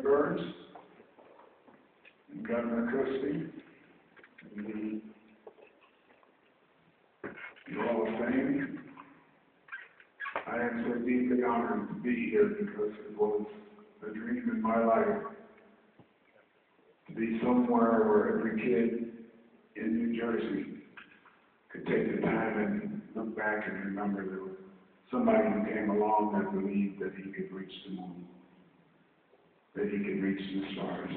Burns, and Governor Christie, and the Hall of Fame. I am so deeply honored to be here because it was a dream in my life to be somewhere where every kid in New Jersey could take the time and look back and remember there was somebody who came along that believed that he could reach the moon, that he could reach the stars.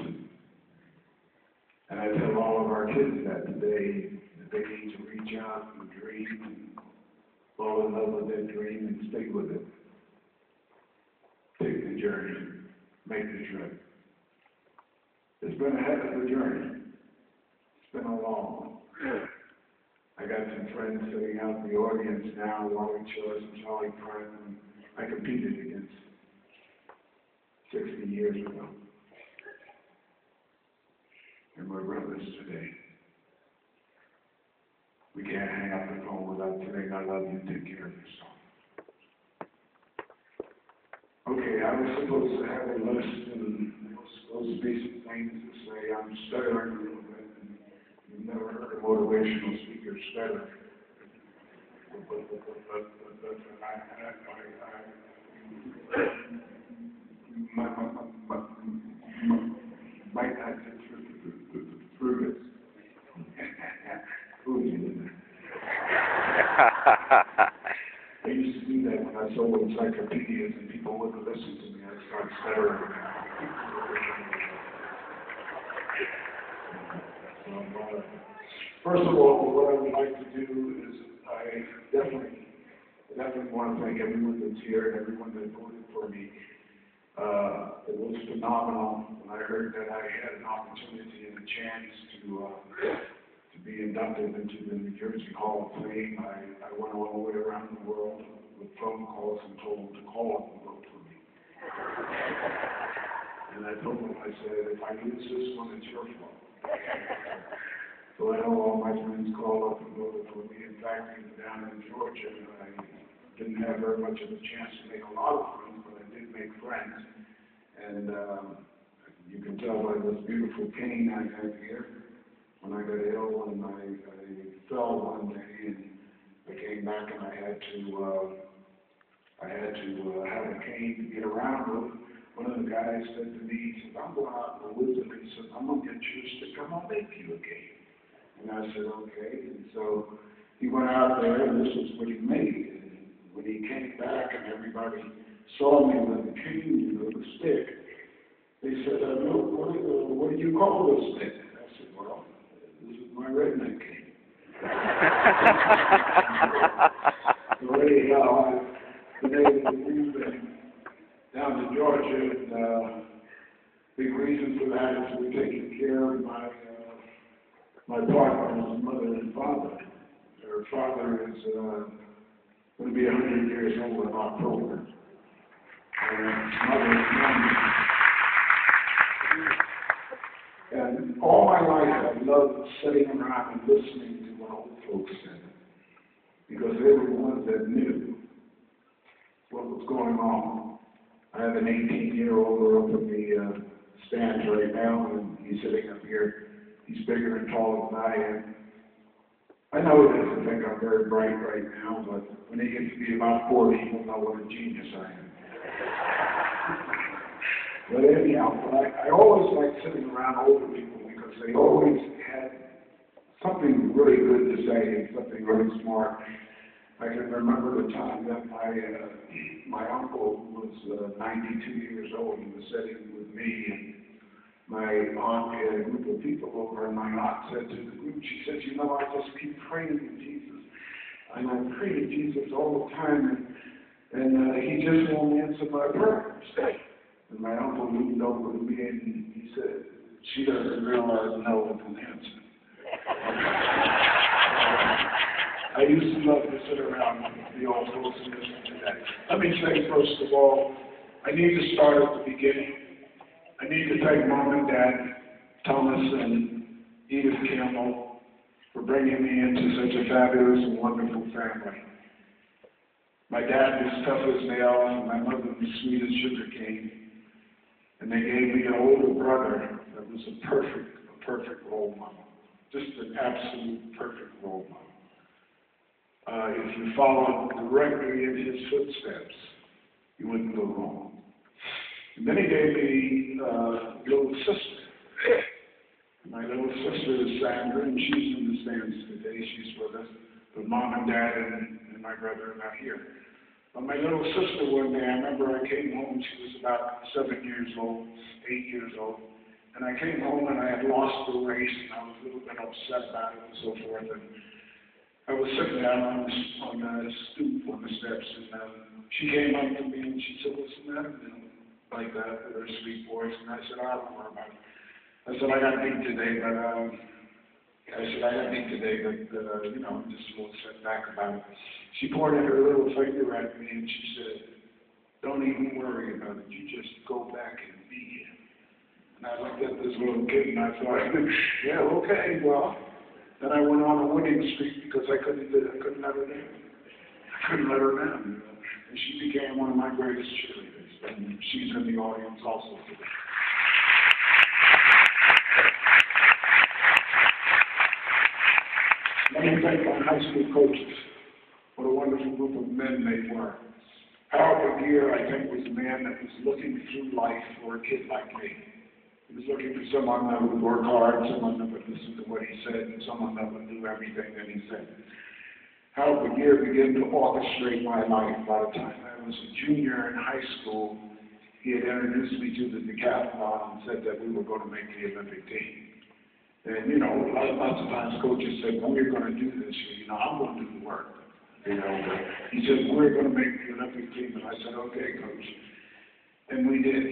And I tell all of our kids that today, that they need to reach out and dream and fall in love with that dream and stick with it. Take the journey, make the trip. It's been a heck of a journey. It's been a long one. I got some friends sitting out in the audience now, Wally Shores and Charlie Prime, I competed against 60 years ago. And we're brothers today. We can't hang up the phone without saying, I love you, take care of yourself. Okay, I was supposed to have a list, and there was supposed to be some things to say. I'm stuttering a little bit, and you've never heard a motivational speaker stutter. But might not get through this. Who is it? I used to do that when I sold encyclopedias and people wouldn't listen to me. I'd start stuttering. First of all, what I would like to do is I definitely want to thank everyone that's here and everyone that voted for me. It was phenomenal when I heard that I had an opportunity and a chance to be inducted into the New Jersey Hall of Fame. I went all the way around the world with phone calls and told them to call up and vote for me. And I told them, I said, if I lose this one, it's your fault. So I know all my friends called up and voted for me. In fact, even down in Georgia, I didn't have very much of a chance to make a lot of friends, but I did make friends. And you can tell by this beautiful cane I have here. When I got ill and I fell one day and I came back and I had to have a cane to get around with. One of the guys said to me, he said, I'm going out in the woods, and he said, I'm going to get you a stick, I'm going to make you a cane. And I said, okay. And so he went out there and this is what he made. And when he came back and everybody saw me with the cane, the stick, they said, no, what do you call this stick? I said, well, this is my redneck cane. So anyhow, I've been able to move down to Georgia, and big reason for that is we're taking care of my partner's mother and father. Her father is going to be 100 years old in October. And his mother is 90. And all my life I've loved sitting around and listening to what old folks said, because they were the ones that knew what was going on. I have an 18-year-old up in the stands right now, and he's sitting up here. He's bigger and taller than I am. I know he doesn't think I'm very bright right now, but when he gets to be about 40, he'll know what a genius I am. But anyhow, I always like sitting around older people because they always had something really good to say and something really smart. I can remember the time that my uncle was 92 years old. He was sitting with me, and my aunt had a group of people over, and my aunt said to the group, she said, you know, I just keep praying to Jesus. And I pray to Jesus all the time, and he just won't answer my prayers. And my uncle leaned over to me and he said, she doesn't realize no one can answer. I used to love to sit around with the old folks and listen to that. Let me say, first of all, I need to start at the beginning. I need to thank Mom and Dad, Thomas and Edith Campbell, for bringing me into such a fabulous and wonderful family. My dad was tough as nails, and my mother was sweet as sugar cane. And And they gave me an older brother that was a perfect role model. Just an absolute perfect role model. If you followed directly in his footsteps, you wouldn't go wrong. And then he gave me a little sister. My little sister is Sandra, and she's in the stands today. She's with us. But Mom and Dad and my brother are not here. But my little sister one day, I remember I came home, she was about 7 years old, 8 years old. And I came home and I had lost the race, and I was a little bit upset about it and so forth. And I was sitting down on the stoop on the steps, and she came up to me and she said, "What's the matter?" Like that, with her sweet voice. And I said, "I don't know about it." I said, "I got beat today, but I'm just a little set back about it." She pointed her little finger at me and she said, "Don't even worry about it. You just go back and be him." And I looked at this little kid and I thought, yeah, okay, well. Then I went on a winning streak because I couldn't let her down. I couldn't let her down. And she became one of my greatest cheerleaders. And she's in the audience also today. Let me thank my high school coaches. What a wonderful group of men they were. Harold McGear, I think, was a man that was looking through life for a kid like me. He was looking for someone that would work hard, someone that would listen to what he said, and someone that would do everything that he said. Harold McGear began to orchestrate my life. By the time I was a junior in high school, he had introduced me to the decathlon and said that we were going to make the Olympic team. And, lots of times coaches said, "When we're going to do this, I'm going to do the work." But he said, "We're going to make the Olympic team." And I said, "Okay, Coach." And we did.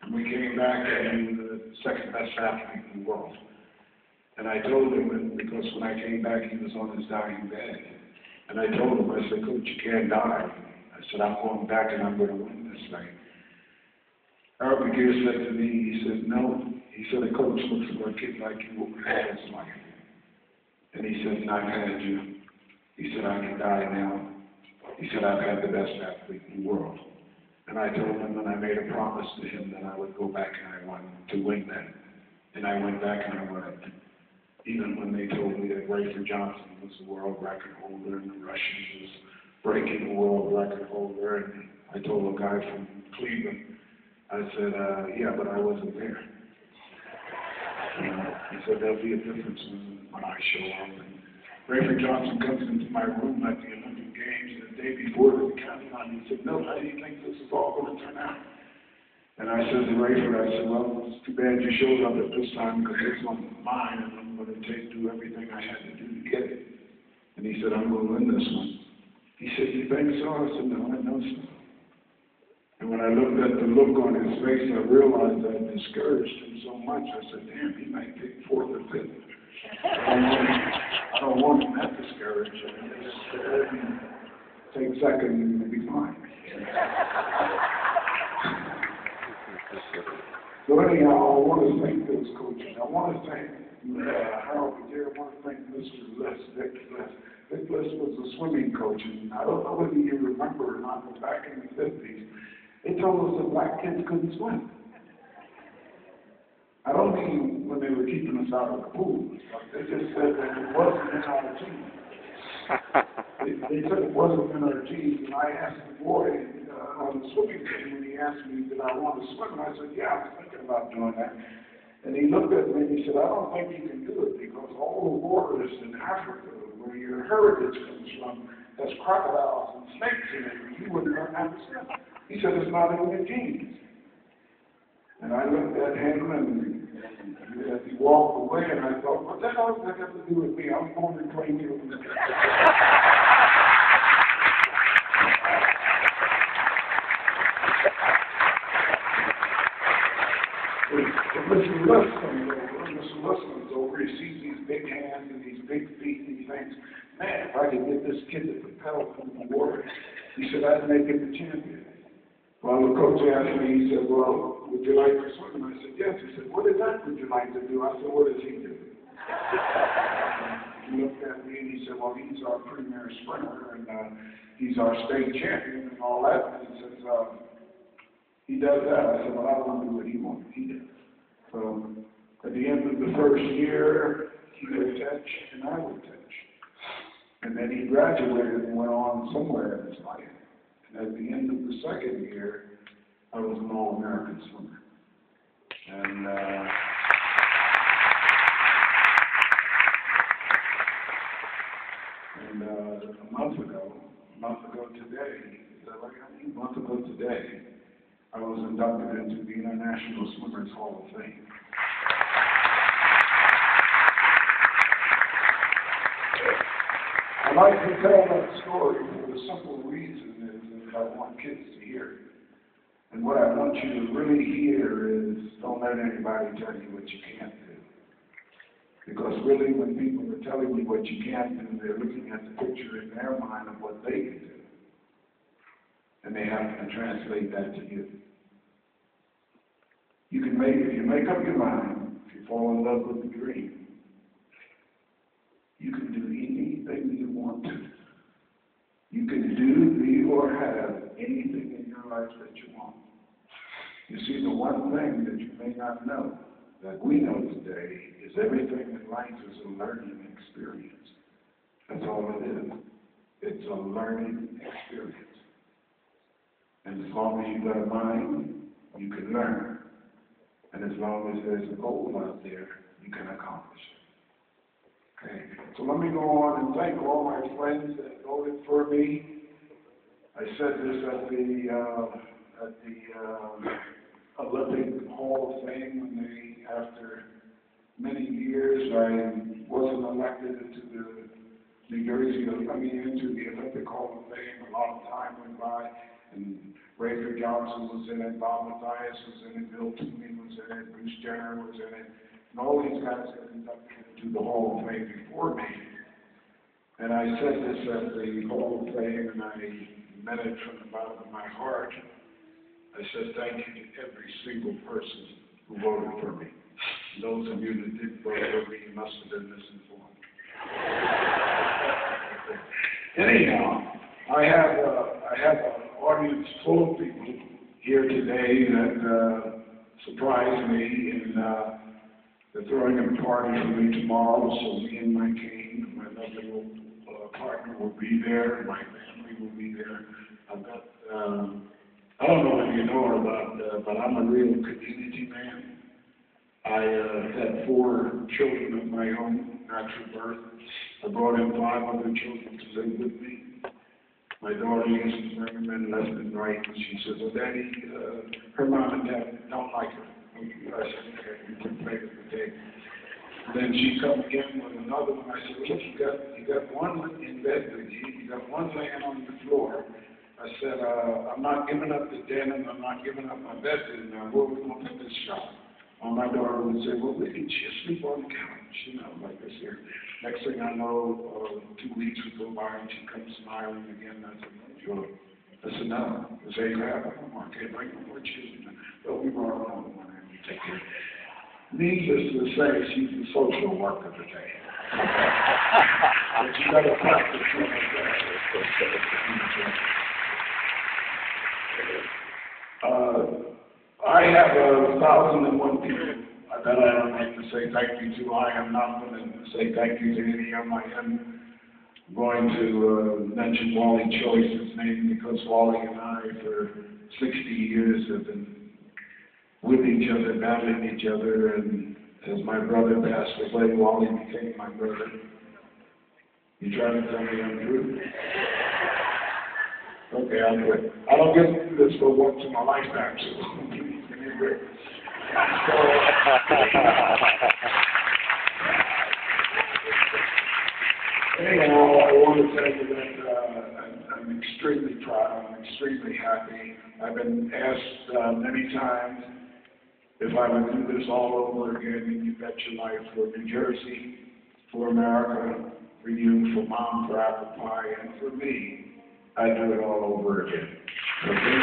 And we came back and we were the second best athlete in the world. And I told him, because when I came back, he was on his dying bed. And I told him, I said, "Coach, you can't die." I said, "I'm going back and I'm going to win this thing." Harold McGear said to me, he said, "No." He said, "A coach looks for a kid like you all his life." And he said, "And I've had you." He said, "I can die now." He said, "I've had the best athlete in the world." And I told him, and I made a promise to him that I would go back and I wanted to win that. And I went back and I won it. Even when they told me that Rayford Johnson was the world record holder and the Russian was breaking the world record holder, and I told a guy from Cleveland, I said, "Yeah, but I wasn't there." He said, "There'll be a difference when I show up." And Rayford Johnson comes into my room at the Olympic Games, and the day before the decathlon, he said, "Milt, how do you think this is all going to turn out?" And I said to Rayford, I said, "Well, it's too bad you showed up at this time because this one's mine, and I'm going to do everything I had to do to get it." And he said, "I'm going to win this one." He said, "You think so?" I said, "No, I know so." And when I looked at the look on his face, I realized I had discouraged him so much. I said, "Damn, he might take fourth or fifth. I don't want him that discouraged. Let me take second and it'll be fine." So anyhow, I want to thank those coaches. I want to thank Harold McGear. I want to thank Mr. Bliss, Vic Bliss. Vic Bliss was a swimming coach, and I don't know whether you remember or not, but back in the 50s, they told us that black kids couldn't swim. I don't mean when they were keeping us out of the pool. They just said that it wasn't in our genes. They said it wasn't in our genes, and I asked the boy on the swimming team when he asked me, did I want to swim? And I said, "Yeah, I was thinking about doing that." And he looked at me and he said, "I don't think you can do it because all the waters in Africa, where your heritage comes from, has crocodiles and snakes in it, and you wouldn't learn how to swim." He said, "It's not in your genes." And I looked at him, and as he walked away, and I thought, what the hell does that have to do with me? I was born in Plainfield. Mr. Lessman's over, he sees these big hands and these big feet, and he thinks, "Man, if I could get this kid to propel through the water," he said, "I'd make him the champion." Well, the coach asked me, he said, "Well, would you like to swim?" And I said, "Yes." He said, "What exactly would you like to do?" I said, "What does he do?" He looked at me and he said, "Well, he's our premier sprinter and he's our state champion and all that." And he says, He does that. I said, well, I want to do what he wants. He does. So at the end of the first year, he would touch and I would touch. And then he graduated and went on somewhere in his life. And at the end of the second year, I was an All-American swimmer. And a month ago today, is that right? A month ago today, I was inducted into the International Swimmers Hall of Fame. I like to tell that story for the simple reason is that I want kids to hear it. And what I want you to really hear is don't let anybody tell you what you can't do. Because really when people are telling you what you can't do, they're looking at the picture in their mind of what they can do. And they have to translate that to you. You can if you make up your mind, if you fall in love with the dream, you can do anything you want to. You can do, be, or have anything in your life that you want. You see, the one thing that you may not know, that we know today, is everything in life is a learning experience. That's all it is. It's a learning experience. And as long as you've got a mind, you can learn. And as long as there's a goal out there, you can accomplish it. Okay, so let me go on and thank all my friends that voted for me. I said this at the Olympic Hall of Fame when they, after many years, I wasn't elected into the into the Olympic Hall of Fame. A lot of time went by, and Rafer Johnson was in it, Bob Mathias was in it, Bill Toomey was in it, Bruce Jenner was in it, and all these guys got inducted into the Hall of Fame before me. And I said this at the Hall of Fame, and I meant it from the bottom of my heart. I said thank you to every single person who voted for me. And those of you that did vote for me, you must have been misinformed. Anyhow, I have an audience full of people here today that surprised me, and they're throwing a party for me tomorrow, so me and my king, my lovely partner will be there, my family will be there. I've got, I don't know if you know her about, but I'm a real community man. I had 4 children of my own, natural birth. I brought in 5 other children to live with me. My daughter used to bring them in left and right, and she said, well, Daddy, her mom and dad don't like her. I said, okay, you can play with the tape. Then she come again with another one. I said, well, look, you got one in bed with you got one laying on the floor. I said, I'm not giving up the den, and I'm not giving up my bedroom. Now, where are we going to put this shop? Well, my daughter would say, well, we can just sleep on the couch, like this here. Next thing I know, 2 weeks would go by, and she comes smiling again. I said, no, Joy. I said, no. I said, you have no more. Okay, bring no more children. But we brought another one, and we take care. Needless to say, she's the social worker today. But you got to practice some of that. I have 1,001 people that I would like to say thank you to. I am not going to say thank you to any of them. I am going to mention Wally Choice's name because Wally and I, for 60 years, have been with each other, battling each other, and as my brother passed away, Wally became my brother. You trying to tell me I'm true? Okay, I'll do it. I don't get this for once in my lifetime, so please give me a break. Anyhow, I want to tell you that I'm extremely proud. I'm extremely happy. I've been asked many times if I would do this all over again, and you bet your life, for New Jersey, for America, for you, for Mom, for Apple Pie, and for me, I'd do it all over again. Okay?